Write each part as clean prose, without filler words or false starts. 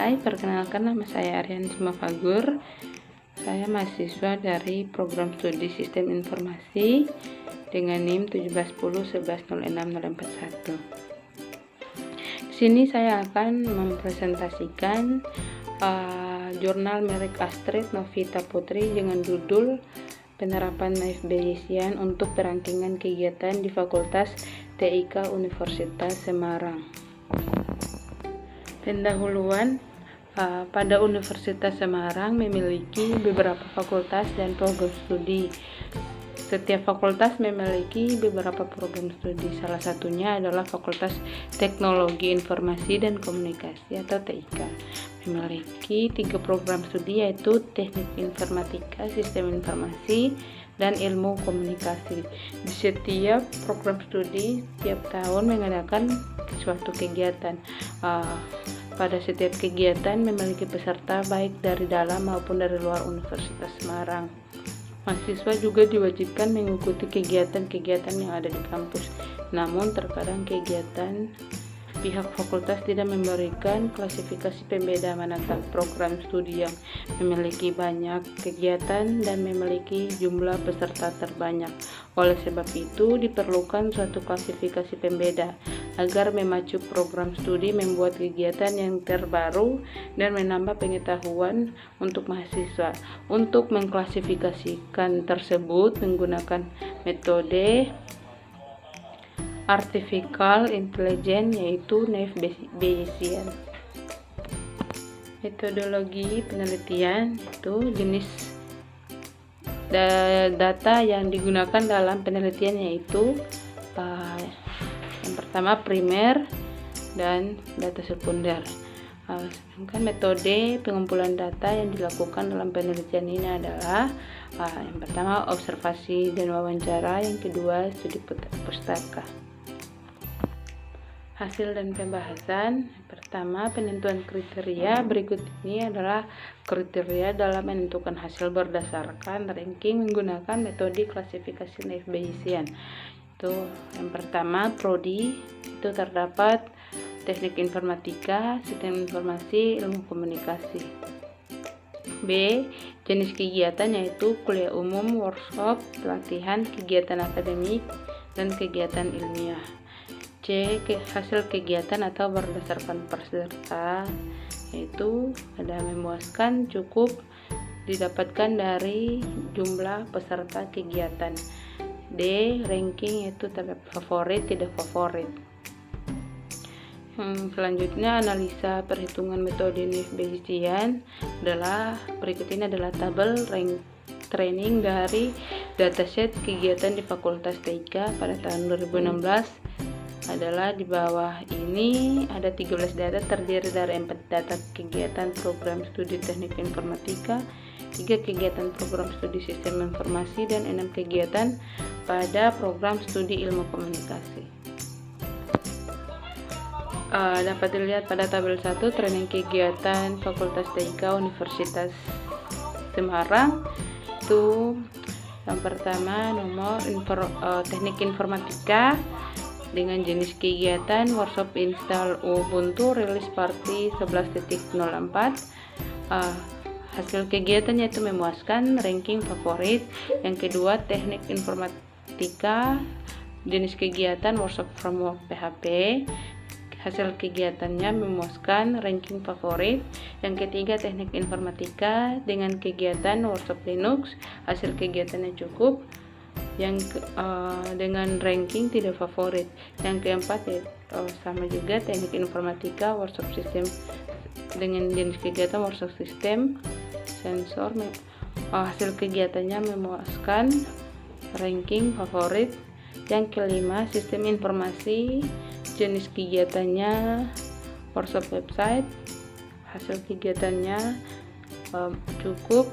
Hai, perkenalkan nama saya Aryan Simafagur. Saya mahasiswa dari program studi Sistem Informasi dengan NIM 1710110641. Di sini saya akan mempresentasikan jurnal merek Astrid Novita Putri dengan judul Penerapan Naif Bayesian untuk Perangkingan Kegiatan di Fakultas TIK Universitas Semarang. Pendahuluan, pada Universitas Semarang memiliki beberapa fakultas dan program studi. Setiap fakultas memiliki beberapa program studi. Salah satunya adalah Fakultas Teknologi Informasi dan Komunikasi atau TIK. Memiliki 3 program studi, yaitu Teknik Informatika, Sistem Informasi, dan Ilmu Komunikasi. Di setiap program studi tiap tahun mengadakan suatu kegiatan. Pada setiap kegiatan memiliki peserta baik dari dalam maupun dari luar Universitas Semarang. Mahasiswa juga diwajibkan mengikuti kegiatan-kegiatan yang ada di kampus. Namun terkadang kegiatan pihak fakultas tidak memberikan klasifikasi pembeda manakah program studi yang memiliki banyak kegiatan dan memiliki jumlah peserta terbanyak. Oleh sebab itu diperlukan suatu klasifikasi pembeda agar memacu program studi membuat kegiatan yang terbaru dan menambah pengetahuan untuk mahasiswa. Untuk mengklasifikasikan tersebut menggunakan metode Artificial Intelligence, yaitu Naif Bayesian. Metodologi penelitian itu jenis data yang digunakan dalam penelitian, yaitu yang pertama primer dan data sekunder. Sedangkan metode pengumpulan data yang dilakukan dalam penelitian ini adalah yang pertama observasi dan wawancara, yang kedua studi pustaka. Hasil dan pembahasan. Pertama, penentuan kriteria. Berikut ini adalah kriteria dalam menentukan hasil berdasarkan ranking menggunakan metode klasifikasi Naif Bayesian. Itu yang pertama, prodi, itu terdapat Teknik Informatika, Sistem Informasi, Ilmu Komunikasi. B, jenis kegiatan, yaitu kuliah umum, workshop, pelatihan, kegiatan akademik, dan kegiatan ilmiah. C, hasil kegiatan atau berdasarkan peserta, yaitu ada memuaskan, cukup, didapatkan dari jumlah peserta kegiatan. D, ranking, yaitu favorit, tidak favorit. Selanjutnya analisa perhitungan metode Naif Bayesian adalah berikut ini adalah tabel rank training dari dataset kegiatan di Fakultas TIK pada tahun 2016. Adalah di bawah ini ada 13 data terdiri dari 4 data kegiatan program studi Teknik Informatika, 3 kegiatan program studi Sistem Informasi, dan 6 kegiatan pada program studi Ilmu Komunikasi. Dapat dilihat pada tabel 1 training kegiatan Fakultas TIK Universitas Semarang. Itu yang pertama nomor Teknik Informatika dengan jenis kegiatan workshop install Ubuntu release party 11.04. Hasil kegiatannya itu memuaskan, ranking favorit. Yang kedua, Teknik Informatika, jenis kegiatan workshop framework PHP, hasil kegiatannya memuaskan, ranking favorit. Yang ketiga, Teknik Informatika dengan kegiatan workshop Linux, hasil kegiatannya cukup, yang dengan ranking tidak favorit. Yang keempat, sama juga Teknik Informatika workshop sistem dengan jenis kegiatan workshop sistem sensor, hasil kegiatannya memuaskan, ranking favorit. Yang kelima, Sistem Informasi, jenis kegiatannya workshop website, hasil kegiatannya cukup,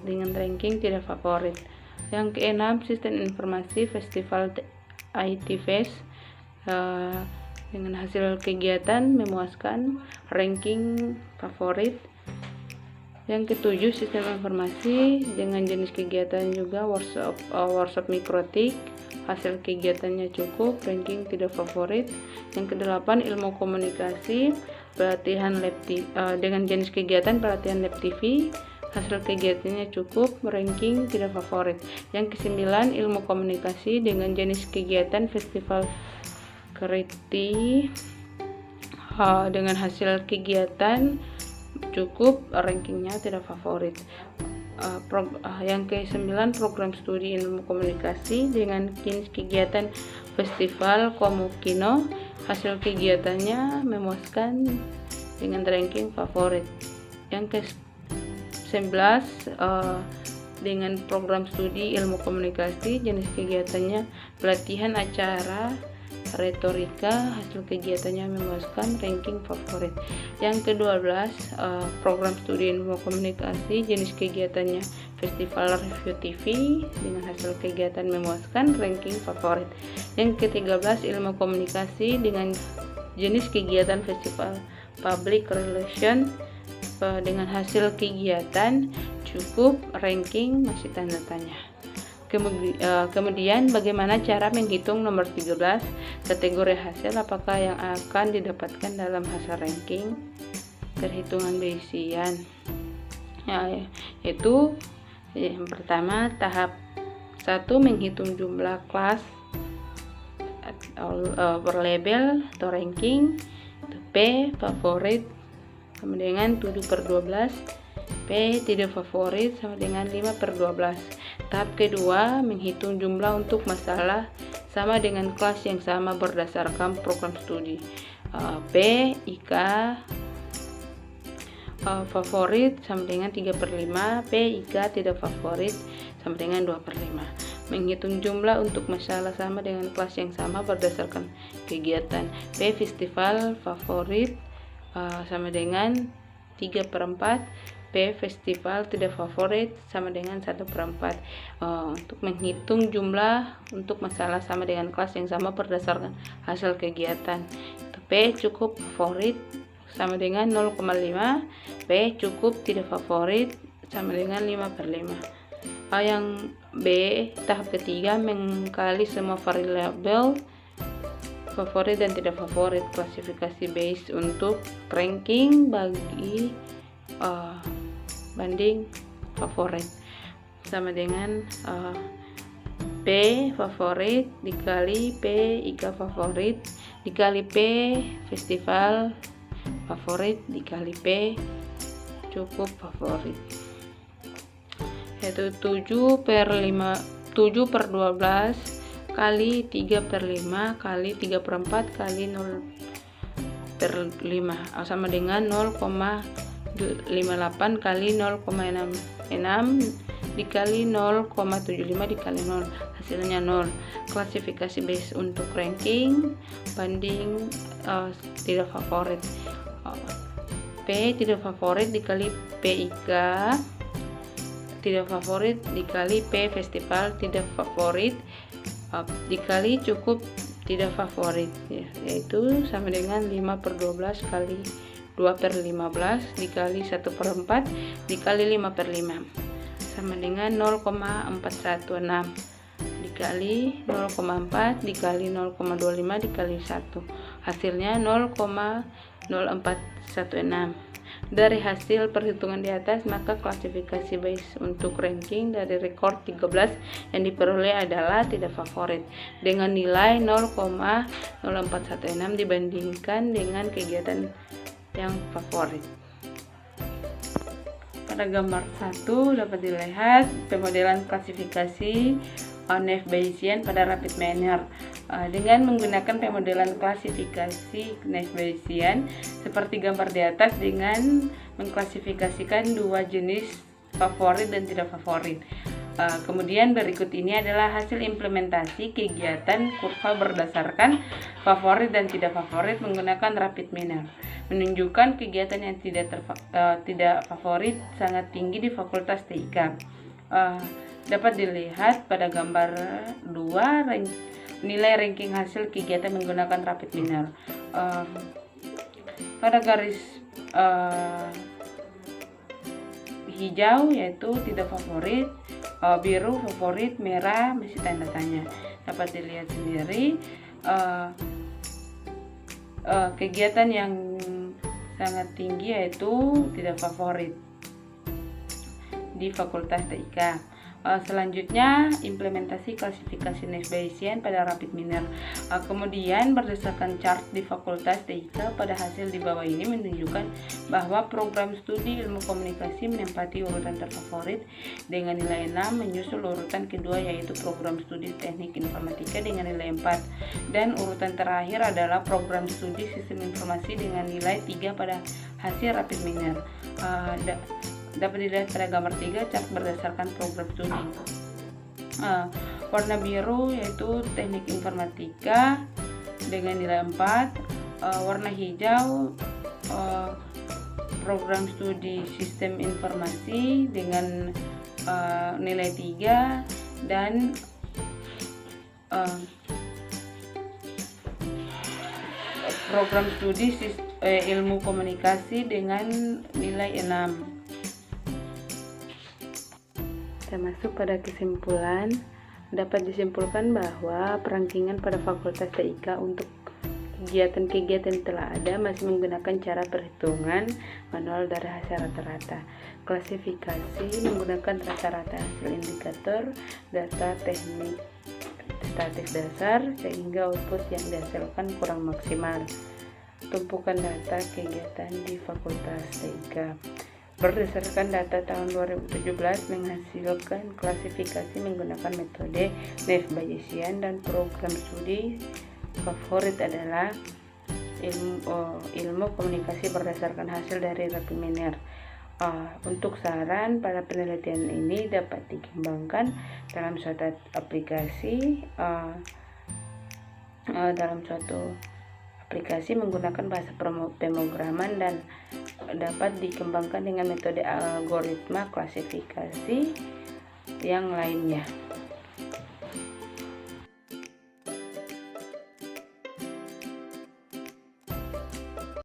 dengan ranking tidak favorit. Yang keenam, Sistem Informasi Festival IT Fest, dengan hasil kegiatan memuaskan, ranking favorit. Yang ketujuh, Sistem Informasi dengan jenis kegiatan juga workshop mikrotik, hasil kegiatannya cukup, ranking tidak favorit. Yang kedelapan, Ilmu Komunikasi, pelatihan dengan jenis kegiatan pelatihan lab TV, hasil kegiatannya cukup, ranking tidak favorit. Yang ke-9 ilmu komunikasi dengan jenis kegiatan festival kreatif, dengan hasil kegiatan cukup, rankingnya tidak favorit. Yang ke-9 program studi ilmu komunikasi dengan jenis kegiatan festival Komukino, hasil kegiatannya memuaskan dengan ranking favorit. Yang ke-11 dengan program studi ilmu komunikasi, jenis kegiatannya pelatihan acara retorika, hasil kegiatannya memuaskan, ranking favorit. Yang ke-12 program studi ilmu komunikasi, jenis kegiatannya festival review TV dengan hasil kegiatan memuaskan, ranking favorit. Yang ke-13 ilmu komunikasi dengan jenis kegiatan festival public relation dengan hasil kegiatan cukup, ranking masih tanda tanya. Kemudian bagaimana cara menghitung nomor 13 kategori hasil, apakah yang akan didapatkan dalam hasil ranking? Perhitungan Bayesian, yaitu yang pertama tahap 1 menghitung jumlah kelas per label atau ranking, P favorit sama dengan 7/12, P tidak favorit sama dengan 5/12. Tahap kedua menghitung jumlah untuk masalah sama dengan kelas yang sama berdasarkan program studi, P IK favorit sama dengan 3/5, P IK tidak favorit sama dengan 2/5. Menghitung jumlah untuk masalah sama dengan kelas yang sama berdasarkan kegiatan, P festival favorit sama dengan 3/4, P festival tidak favorit sama dengan 1/4. Untuk menghitung jumlah untuk masalah sama dengan kelas yang sama berdasarkan hasil kegiatan, P cukup favorit sama dengan 0,5, P cukup tidak favorit sama dengan 5/5. Yang B tahap ketiga mengkali semua variabel favorit dan tidak favorit, klasifikasi base untuk ranking bagi banding favorit sama dengan P favorit dikali P IK favorit dikali P festival favorit dikali P cukup favorit, yaitu 7/12 kali 3/5 kali 3/4 kali 0/5 sama dengan 0,58 kali 0,66 dikali 0,75 dikali 0, hasilnya 0. Klasifikasi base untuk ranking banding tidak favorit, P tidak favorit dikali P IK tidak favorit dikali P festival tidak favorit dikali cukup tidak favorit, yaitu sama dengan 5/12 kali 2/15 dikali 1/4 dikali 5/5 sama dengan 0,416 dikali 0,4 dikali 0,25 dikali 1, hasilnya 0,0416. Dari hasil perhitungan di atas, maka klasifikasi base untuk ranking dari rekor 13 yang diperoleh adalah tidak favorit dengan nilai 0,0416 dibandingkan dengan kegiatan yang favorit. Pada gambar 1 dapat dilihat pemodelan klasifikasi Naive Bayesian pada rapid manner. Dengan menggunakan pemodelan klasifikasi Naive Bayesian seperti gambar di atas dengan mengklasifikasikan dua jenis favorit dan tidak favorit. Kemudian berikut ini adalah hasil implementasi kegiatan kurva berdasarkan favorit dan tidak favorit menggunakan rapid manner. Menunjukkan kegiatan yang tidak favorit sangat tinggi di Fakultas TIK. Dapat dilihat pada gambar 2 nilai ranking hasil kegiatan menggunakan rapid manner. Pada garis hijau yaitu tidak favorit, biru favorit, merah masih tanda tanya. Dapat dilihat sendiri kegiatan yang sangat tinggi, yaitu tidak favorit di Fakultas TIK. Selanjutnya, implementasi klasifikasi next Bayesian pada rapid minor. Kemudian berdasarkan chart di Fakultas TIK, pada hasil di bawah ini menunjukkan bahwa program studi ilmu komunikasi menempati urutan terfavorit dengan nilai 6, menyusul urutan kedua yaitu program studi teknik informatika dengan nilai 4, dan urutan terakhir adalah program studi sistem informasi dengan nilai 3 pada hasil rapid minor. Dapat dilihat pada gambar 3 chart berdasarkan program studi. Warna biru yaitu teknik informatika dengan nilai 4, warna hijau program studi sistem informasi dengan nilai 3, dan program studi ilmu komunikasi dengan nilai 6. Termasuk pada kesimpulan, dapat disimpulkan bahwa perankingan pada Fakultas TIK untuk kegiatan-kegiatan yang telah ada masih menggunakan cara perhitungan manual dari hasil rata-rata. Klasifikasi menggunakan rata-rata hasil indikator data teknik statis dasar, sehingga output yang dihasilkan kurang maksimal. Tumpukan data kegiatan di Fakultas TIK. Berdasarkan data tahun 2017 menghasilkan klasifikasi menggunakan metode next Bayesian, dan program studi favorit adalah ilmu komunikasi berdasarkan hasil dari rapid minor. Untuk saran pada penelitian ini dapat dikembangkan dalam suatu aplikasi menggunakan bahasa pemrograman, dan dapat dikembangkan dengan metode algoritma klasifikasi yang lainnya.